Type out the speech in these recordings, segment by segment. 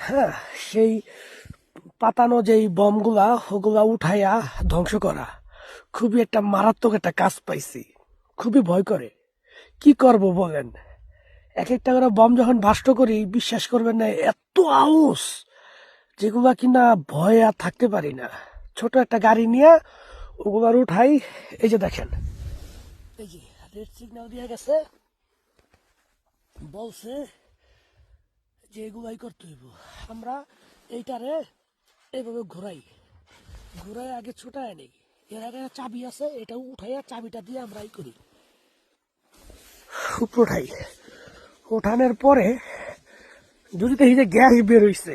হ্যাঁ, সেই পাতানো যেই বমগুলা ওগুলা উঠাইয়া ধ্বংস করা খুবই একটা মারাত্মক একটা কাজ পাইছি। খুবই ভয় করে। কি করব বলেন? এক একটা করে বম যখন ভাষ্ট করি, বিশ্বাস করবেন না, এত আউস যেগুলা কিনা ভয়ে আর থাকতে পারি না। ছোট একটা গাড়ি নিয়ে ওগুলার উঠাই। এই যে দেখেন, এই যে রেড সিগন্যাল দিয়ে গেছে, বলছে যে এগুলাই করতে হইব। আমরা এইটারে এইভাবে ঘুরাই ঘুরাই আগে ছুটায় নেই। এর আগে চাবি আছে, এটা উঠাইয়া চাবিটা দিয়ে আমরা এই করি, উপরে উঠাই। উঠানোর পরে যদি দেখি যে গ্যাস বের হইছে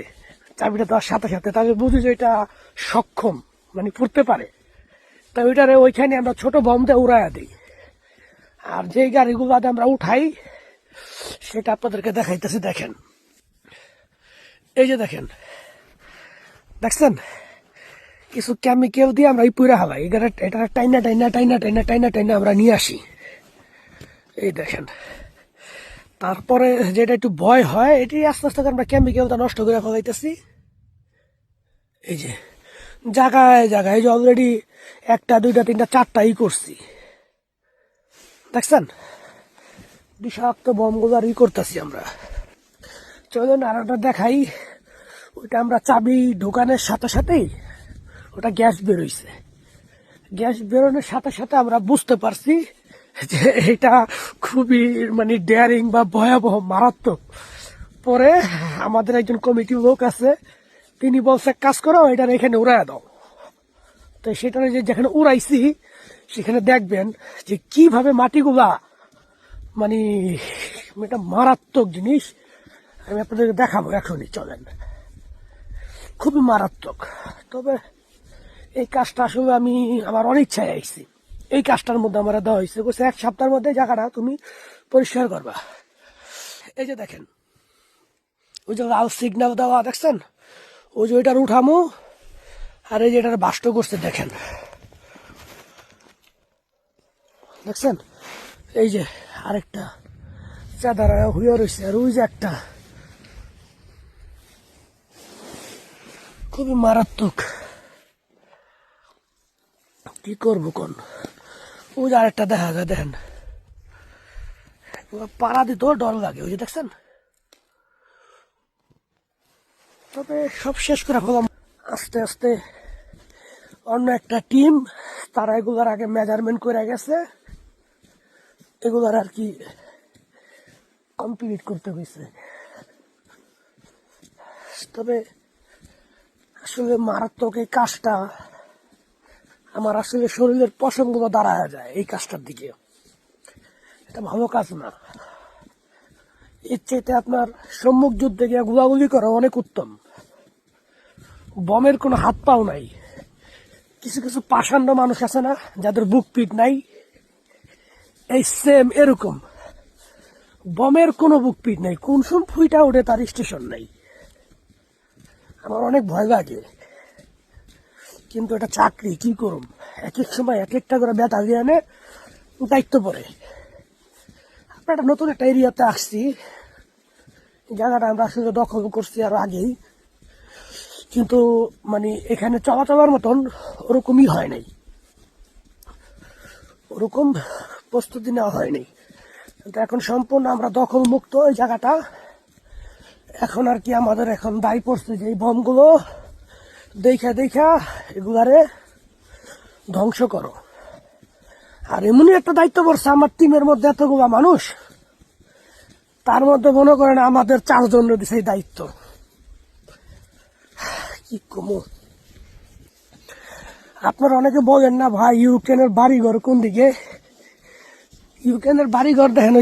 চাবিটা দেওয়ার সাথে সাথে, তাহলে বুঝি যে এটা সক্ষম, মানে পড়তে পারে। তাই ওইটারে ওইখানে আমরা ছোট বম দিয়ে উড়াইয়া দিই। আর যে গাড়িগুলো আমরা উঠাই সেটা আপনাদেরকে দেখাইতেছি। দেখেন, এই যে দেখেন, দেখছেন কিছু কেমিক্যাল দিয়ে আমরা এই পুরা হালাই এটা টাইনা টাইনা টাইনা টাইনা টাইনা টাইনা আমরা নিয়ে আসি। এই দেখেন, তারপরে যেটা একটু ভয় হয়, এটি আস্তে আস্তে আমরা কেমিক্যালটা নষ্ট করে ফেলাইতেছি। এই যে জায়গায় জায়গায় যে অলরেডি একটা দুইটা তিনটা চারটাই করছি, দেখছেন বিষাক্ত বমগুলো আর করতেছি আমরা। চলুন আর একটা দেখাই। ওইটা আমরা চাবি ঢোকানোর সাথে সাথেই ওটা গ্যাস বেরোইছে। গ্যাস বেরোনোর সাথে সাথে আমরা বুঝতে পারছি যে এটা খুবই মানে ডেয়ারিং বা ভয়াবহ মারাত্মক। পরে আমাদের একজন কমিটি লোক আছে, তিনি বলছে কাজ করো, এটা এখানে উড়াইয়া দাও। তো সেটা যে যেখানে উড়াইছি সেখানে দেখবেন যে কিভাবে মাটিগুলা মানে এটা মারাত্মক জিনিস। আমি আপনাদেরকে দেখাবো এখনই, চলেন। খুবই মারাত্মক। তবে এই কাজটা আসলে আমি আমার অনিচ্ছায় আইছি। এই কাজটার মধ্যে আমার দেওয়া হয়েছে, বলছে 1 সপ্তাহের মধ্যে জায়গাটা তুমি পরিষ্কার করবা। এই যে দেখেন, ওই যে লাল সিগন্যাল দেওয়া দেখছেন, ওই যে ওইটার উঠামো। আর এই যে এটার বাষ্ট করছে, দেখেন দেখছেন, এই যে আরেকটা চাঁদারা হইয়া রয়েছে। আর ওই যে একটা খুবই মারাত্মক। কি করবো কোন, ওই যে আরেকটা দেখা যায়, দেখেন পাড়া দিতেও ডর লাগে। ওই যে দেখছেন। তবে সব শেষ করে ফেলাম আস্তে আস্তে। অন্য একটা টিম, তারা এগুলার আগে মেজারমেন্ট করে গেছে, এগুলার আর কি কমপ্লিট করতে হয়েছে। তবে আসলে মারাত্মক এই কাজটা, আমার আসলে শরীরের পশমগুলো দাঁড়ায় যায় এই কাজটার দিকে। এটা ভালো কাজ না। এর চাইতে আপনার সম্মুখ যুদ্ধে গিয়ে গুলাগুলি করা অনেক উত্তম। বমের কোনো হাত পাও নাই। কিছু কিছু পাষাণ্ড মানুষ আছে না, যাদের বুক পিট নাই, এই সেম এরকম বমের কোনো বুক পিট নাই, কোন সময় ফুইটা ওঠে তার স্টেশন নাই। আমার অনেক ভয় লাগে, কিন্তু এটা চাকরি, কি করুম। এক এক সময় এক একটা করে ব্যথা দিয়ে আনে, দায়িত্ব পড়ে। আমরা একটা নতুন একটা এরিয়াতে আসছি, জায়গাটা আমরা আসলে দখল করছি আরো আগেই, কিন্তু মানে এখানে চলাচলার মতন ওরকমই হয় নাই, ওরকম প্রস্তুতি নেওয়া হয়নি। কিন্তু এখন সম্পূর্ণ আমরা দখল মুক্ত এই জায়গাটা। এখন আর কি আমাদের এখন দায়ী পড়ছে যে এই বমগুলো দেখা দেখা এগুলারে ধ্বংস করো। আর এমনই একটা দায়িত্ব পড়ছে আমার টিমের মধ্যে, এতগুলা মানুষ, তার মধ্যে মনে করেন আমাদের 4 জন দিছে এই দায়িত্ব। কি কমু, আপনারা অনেকে বলেন না ভাই ইউক্রেনের বাড়িঘর কোন দিকে। ইউক্রেনের বাড়িঘর দেখেন,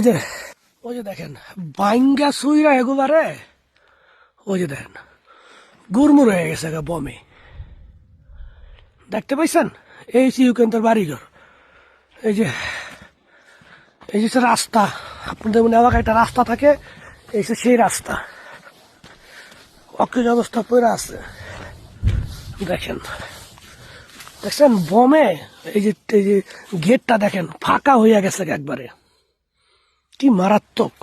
ওই যে দেখেন বাঙ্গা সুইরা এগুলারে, ওই যে দেখেন গুড়মুড় হয়ে গেছে বমে, দেখতে পাইছেন। এই ইউক্রেনের বাড়িঘর, এই যে এই যে রাস্তা, আপনাদের মনে এলাকায় একটা রাস্তা থাকে, এই সেই রাস্তা অকেজ অবস্থা পড়ে আছে। দেখেন দেখছেন বমে এই যে গেটটা দেখেন ফাঁকা হইয়া গেছে একবারে, কি মারাত্মক।